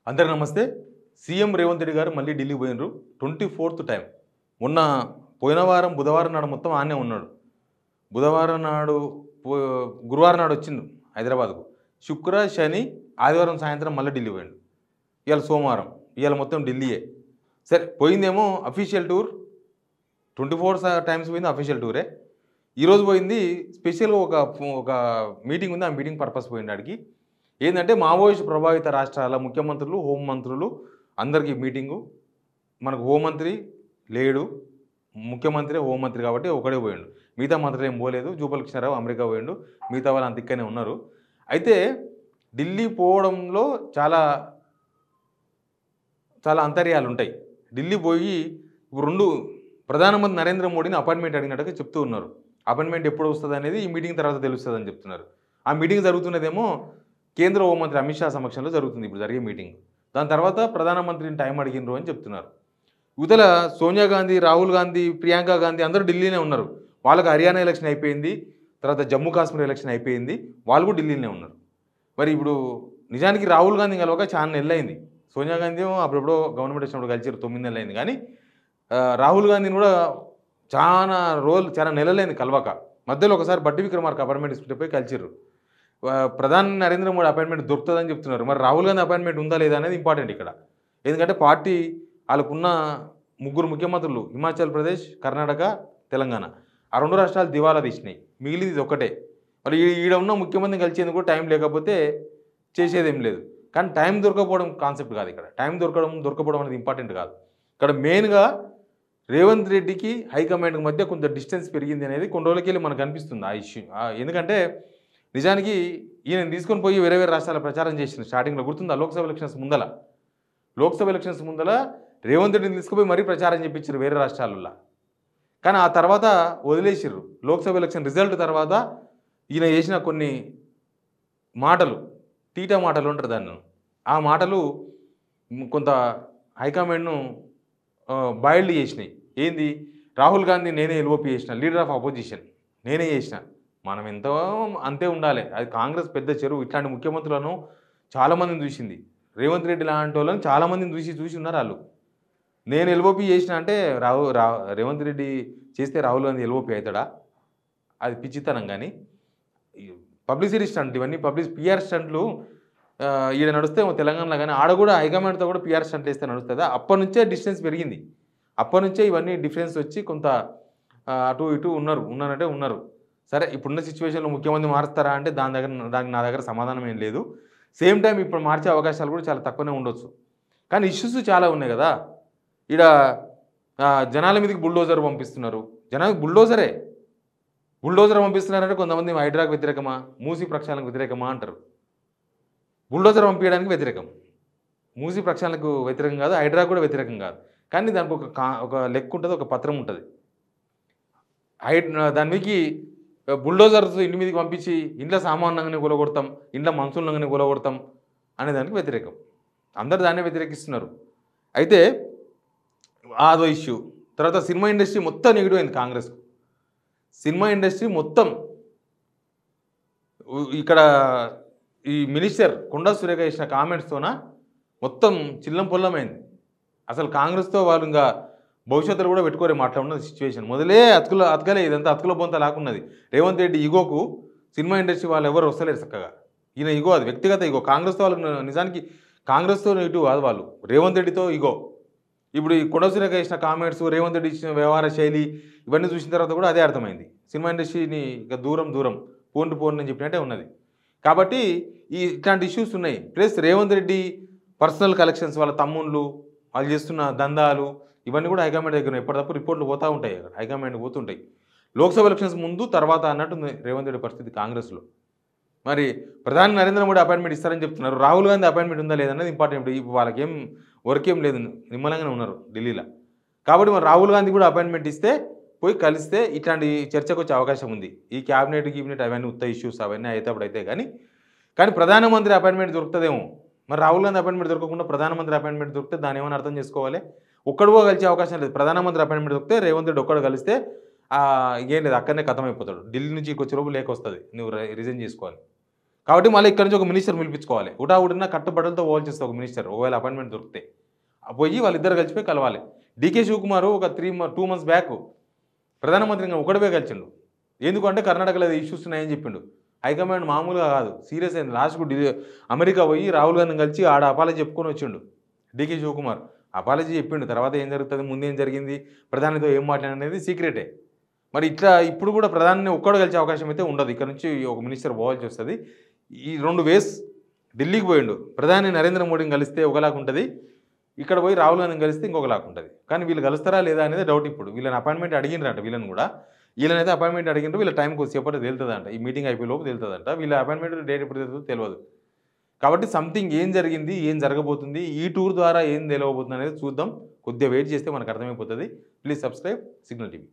అందరికీ నమస్తే. సీఎం రేవంత్ రెడ్డి గారు మళ్ళీ ఢిల్లీ పోయినరు. 24th time. మొన్న పోయిన వారం బుధవారం నాడు మొత్తం ఆడనే ఉన్నాడు. బుధవారం నాడు గురువారం నాడు వచ్చిండు హైదరాబాద్కు. శుక్ర, శని, ఆదివారం సాయంత్రం మళ్ళీ ఢిల్లీ పోయిండు. ఇవాళ సోమవారం. ఇవాళ మొత్తం ఢిల్లీయే. సరే పోయిందేమో అఫీషియల్ టూర్. 24 టైమ్స్ పోయింది అఫీషియల్ టూరే. ఈరోజు పోయింది స్పెషల్గా ఒక మీటింగ్ ఉంది. ఆ మీటింగ్ పర్పస్ పోయింది ఆడికి. ఏంటంటే మావోయిస్ట్ ప్రభావిత రాష్ట్రాల ముఖ్యమంత్రులు, హోంమంత్రులు అందరికీ మీటింగు. మనకు హోంమంత్రి లేడు, ముఖ్యమంత్రి హోంమంత్రి కాబట్టి ఒకడే పోయిండు. మిగతా మంత్రులు ఏం పోలేదు. జూపల్ కృష్ణారావు అమెరికా పోయిండు, మిగతా వాళ్ళు అంత ఇక్కడనే ఉన్నారు. అయితే ఢిల్లీ పోవడంలో చాలా చాలా అంతర్యాలు ఉంటాయి. ఢిల్లీ పోయి ఇప్పుడు ప్రధానమంత్రి నరేంద్ర మోడీని అపాయింట్మెంట్ అడిగినట్టుగా చెప్తూ ఉన్నారు. అపాయింట్మెంట్ ఎప్పుడు వస్తుంది అనేది ఈ మీటింగ్ తర్వాత తెలుస్తుంది అని చెప్తున్నారు. ఆ మీటింగ్ జరుగుతున్నదేమో కేంద్ర హోంమంత్రి అమిత్ షా సమక్షంలో జరుగుతుంది ఇప్పుడు జరిగే మీటింగ్. దాని తర్వాత ప్రధానమంత్రిని టైం అడిగినరు అని చెప్తున్నారు. యువతల సోనియా గాంధీ, రాహుల్ గాంధీ, ప్రియాంక గాంధీ అందరూ ఢిల్లీనే ఉన్నారు. వాళ్ళకి హర్యానా ఎలక్షన్ అయిపోయింది, తర్వాత జమ్మూ కాశ్మీర్ ఎలక్షన్ అయిపోయింది, వాళ్ళు కూడా ఢిల్లీనే ఉన్నారు. మరి ఇప్పుడు నిజానికి రాహుల్ గాంధీ కలవక చాలా నెలలైంది. సోనియా గాంధీ అప్పుడెప్పుడో గవర్నమెంట్ వచ్చినప్పుడు కలిసి 9 నెలలు అయింది. కానీ రాహుల్ గాంధీని కూడా చాలా నెలలైంది కలవక. మధ్యలో ఒకసారి బట్టి విక్రమార్క అపాయింట్మెంట్ ఇస్తుంటే పోయి కలిసిర్రు. ప్రధాని నరేంద్ర మోడీ అపాయింట్మెంట్ దొరుకుతుందని చెప్తున్నారు. మరి రాహుల్ గాంధీ అపాయింట్మెంట్ ఉందా లేదా అనేది ఇంపార్టెంట్ ఇక్కడ. ఎందుకంటే పార్టీ వాళ్ళకున్న 3 ముఖ్యమంత్రులు హిమాచల్ ప్రదేశ్, కర్ణాటక, తెలంగాణ ఆ 2 రాష్ట్రాలు దివాలా తీసినాయి. మిగిలింది ఒక్కటే. మరి ఈడ ఉన్న ముఖ్యమంత్రిని కలిసేందుకు టైం లేకపోతే చేసేదేం లేదు. కానీ టైం దొరకపోవడం కాన్సెప్ట్ కాదు ఇక్కడ. టైం దొరకపోవడం అనేది ఇంపార్టెంట్ కాదు. ఇక్కడ మెయిన్గా రేవంత్ రెడ్డికి హైకమాండ్కి మధ్య కొంత డిస్టెన్స్ పెరిగింది అనేది కొన్ని రోజులకి వెళ్ళి మనకు అనిపిస్తుంది ఆ ఇష్యూ. ఎందుకంటే నిజానికి ఈయన తీసుకొని పోయి వేరే రాష్ట్రాల ప్రచారం చేసిన స్టార్టింగ్లో గుర్తుందా? లోక్సభ ఎలక్షన్స్ ముందల రేవంత్ రెడ్డిని తీసుకుపోయి మరీ ప్రచారం చేయించారు వేరే రాష్ట్రాలలో. కానీ ఆ తర్వాత వదిలేసిర్రు. లోక్సభ ఎలక్షన్ రిజల్ట్ తర్వాత ఈయన చేసిన కొన్ని మాటలు, తీటా మాటలు ఉంటారు దాన్ని. ఆ మాటలు కొంత హైకమాండ్ను బాయిల్డ్ చేసినాయి. ఏంది? రాహుల్ గాంధీ నేనే ఎల్ఓపి చేసిన, లీడర్ ఆఫ్ అపోజిషన్ నేనే చేసిన. మనం ఎంతో అంతే ఉండాలి. అది కాంగ్రెస్ పెద్ద చెరువు. ఇట్లాంటి ముఖ్యమంత్రులను చాలామందిని చూసింది. రేవంత్ రెడ్డి లాంటి వాళ్ళని చాలామందిని చూసి ఉన్నారు వాళ్ళు. నేను ఎల్ఓపి చేసిన అంటే రేవంత్ రెడ్డి చేస్తే రాహుల్ గాంధీ ఎల్ఓపి అవుతాడా? అది పిచ్చితనం. కానీ పబ్లిసిటీ స్టంట్ ఇవన్నీ పిఆర్ స్టంట్లు ఈడ నడుస్తే తెలంగాణలో. కానీ ఆడ కూడా హైకమాండ్తో కూడా పిఆర్ స్టంట్లు వేస్తే నడుస్తుందా? అప్పటి నుంచే డిస్టెన్స్ పెరిగింది. అప్పటి నుంచే ఇవన్నీ డిఫరెన్స్ వచ్చి కొంత అటు ఇటు ఉన్నారు. సరే ఇప్పుడున్న సిచ్యువేషన్లో ముఖ్యమంత్రి మారుస్తారా అంటే దానికి నా దగ్గర సమాధానం ఏం లేదు. సేమ్ టైం ఇప్పుడు మార్చే అవకాశాలు కూడా చాలా తక్కువనే ఉండొచ్చు. కానీ ఇష్యూస్ చాలా ఉన్నాయి కదా. ఈడ జనాల మీదకి బుల్డోజర్ పంపిస్తున్నారు. జనానికి బుల్డోజర్ పంపిస్తున్నారంటే కొంతమంది హైడ్రాకు వ్యతిరేకమా, మూసీ ప్రక్షాళనకు వ్యతిరేకమా అంటారు. బుల్డోజర్ పంపించడానికి వ్యతిరేకం. మూసీ ప్రక్షాళనకు వ్యతిరేకం కాదు, హైడ్రాకు కూడా వ్యతిరేకం కాదు. కానీ దానికి ఒక లెక్క ఉంటుంది, ఒక పత్రం ఉంటుంది. దాని మీదకి బుల్డోజర్స్ ఇంటి మీదకి పంపించి ఇంట్లో సామాన్యంగానే కూలగొడతాం, ఇంట్లో మనుషులంగానే కూలగొడతాం అనే దానికి వ్యతిరేకం. అందరు దాన్నే వ్యతిరేకిస్తున్నారు. అయితే అదో ఇష్యూ. తర్వాత సినిమా ఇండస్ట్రీ మొత్తం నెగిటివ్ అయింది కాంగ్రెస్కు. సినిమా ఇండస్ట్రీ మొత్తం ఇక్కడ ఈ మినిస్టర్ కొండా సురేఖ చేసిన కామెంట్స్తోన మొత్తం చిల్లం పొల్లమైంది. అసలు కాంగ్రెస్తో వాళ్ళు ఇంకా భవిష్యత్తులో కూడా పెట్టుకోరే మాట్లాడున్న సిచ్యువేషన్. మొదలే అతకలే, ఇదంతా అతుకుల బొంత లాక్కున్నది. రేవంత్ రెడ్డి ఈగోకు సినిమా ఇండస్ట్రీ వాళ్ళు ఎవరు వస్తలేరు చక్కగా. ఈయన ఈగో, అది వ్యక్తిగత ఈగో. కాంగ్రెస్తో వాళ్ళకి నిజానికి కాంగ్రెస్తో ఇటు కాదు వాళ్ళు, రేవంత్ రెడ్డితో ఈగో. ఇప్పుడు ఈ కొండా సురేఖ చేసిన కామెంట్స్, రేవంత్ రెడ్డి ఇచ్చిన వ్యవహార శైలి ఇవన్నీ చూసిన తర్వాత కూడా అదే అర్థమైంది. సినిమా ఇండస్ట్రీని ఇక దూరం పోను అని చెప్పినట్టే ఉన్నది. కాబట్టి ఇట్లాంటి ఇష్యూస్ ఉన్నాయి. Plus Revanth Reddy personal collections, వాళ్ళ తమ్ముళ్ళు వాళ్ళు చేస్తున్న దందాలు ఇవన్నీ కూడా హైకమాండ్ దగ్గర ఎప్పటికప్పుడు రిపోర్ట్లు పోతూ ఉంటాయి, హైకమాండ్ పోతుంటాయి. లోక్సభ ఎలక్షన్స్ ముందు తర్వాత అన్నట్టుంది రేవంత్ రెడ్డి పరిస్థితి కాంగ్రెస్లో. మరి ప్రధాని నరేంద్ర మోడీ అపాయింట్మెంట్ ఇస్తారని చెప్తున్నారు. రాహుల్ గాంధీ అపాయింట్మెంట్ ఉందా లేదన్నది ఇంపార్టెంట్. వాళ్ళకేం వర్కేం లేదు, నిమ్మలంగానే ఉన్నారు ఢిల్లీలో. కాబట్టి మరి రాహుల్ గాంధీ కూడా అపాయింట్మెంట్ ఇస్తే పోయి కలిస్తే ఇట్లాంటి చర్చకు వచ్చే అవకాశం ఉంది. ఈ క్యాబినెట్ అవన్నీ ఉత్త ఇష్యూస్ అవన్నీ అయితే కానీ ప్రధానమంత్రి అపాయింట్మెంట్ దొరుకుతుందేమో. మరి రాహుల్ గాంధీ అపాయింట్మెంట్ దొరకకుండా ప్రధానమంత్రి అపాయింట్మెంట్ దొరికితే దాన్ని ఏమైనా అర్థం చేసుకోవాలి. ఒక్కడుగా కలిసే అవకాశం లేదు. ప్రధానమంత్రి అపాయింట్మెంట్ దొరికితే రేవంత్ రెడ్డి ఒక్కడు కలిస్తే ఏం లేదు, అక్కడనే ఖతం అయిపోతాడు. ఢిల్లీ నుంచి వచ్చే లోపు లేకొస్తుంది, నువ్వు రిజైన్ చేసుకోవాలి. కాబట్టి మళ్ళీ ఇక్కడ నుంచి ఒక మినిస్టర్ పిలిపించుకోవాలి. హుటాహుటిన కట్టుబడులతో పోవాల్సి వస్తుంది ఒక మినిస్టర్ ఒకవేళ అపాయింట్మెంట్ దొరికితే. పోయి వాళ్ళిద్దరు కలిసిపోయి కలవాలి. డీకే శివకుమార్ ఒక 2 months బ్యాక్ ప్రధానమంత్రిగా ఒకడే కలిసిండు. ఎందుకంటే కర్ణాటకలో ఇష్యూస్ ఉన్నాయని చెప్పిండు. హైకమాండ్ మామూలుగా కాదు, సీరియస్ అయింది. లాస్ట్కు అమెరికా పోయి రాహుల్ గాంధీని కలిసి ఆడ అపాలజీ చెప్పుకొని వచ్చిండు డీకే శివకుమార్. అపాలజీ చెప్పిండు. తర్వాత ఏం జరుగుతుంది, ముందేం జరిగింది, ప్రధానితో ఏం మాట్లాడనేది సీక్రెటే. మరి ఇట్లా ఇప్పుడు కూడా ప్రధాని ఒక్కడు కలిసే అవకాశం అయితే ఉండదు. ఇక్కడ నుంచి ఒక మినిస్టర్ పోవాల్సి వస్తుంది. ఈ 2 వేస్ ఢిల్లీకి పోయిండు. ప్రధాని నరేంద్ర మోడీని కలిస్తే ఒకలాగా ఉంటుంది, ఇక్కడ పోయి రాహుల్ గాంధీని కలిస్తే ఇంకొకలాగా ఉంటుంది. కానీ వీళ్ళు కలుస్తారా లేదా అనేది డౌట్. ఇప్పుడు వీళ్ళని అపాయింట్మెంట్ అడిగినరంట. వీళ్ళని కూడా వీళ్ళనైతే అపాయింట్మెంట్ అడిగినారు. వీళ్ళ టైంకి వచ్చేపటి తేలుతుందంట. ఈ మీటింగ్ అయిపోయే లోపు తేలుతుందంట. వీళ్ళ అపాయింట్మెంట్ డేట్ ఎప్పుడు తెలుస్తుందో తెలియదు. కాబట్టి సంథింగ్ ఏం జరిగింది, ఏం జరగబోతుంది, ఈ టూర్ ద్వారా ఏం తెలియబోతుంది అనేది చూద్దాం. కొద్దిగా వెయిట్ చేస్తే మనకు అర్థమైపోతుంది. Please subscribe signal TV.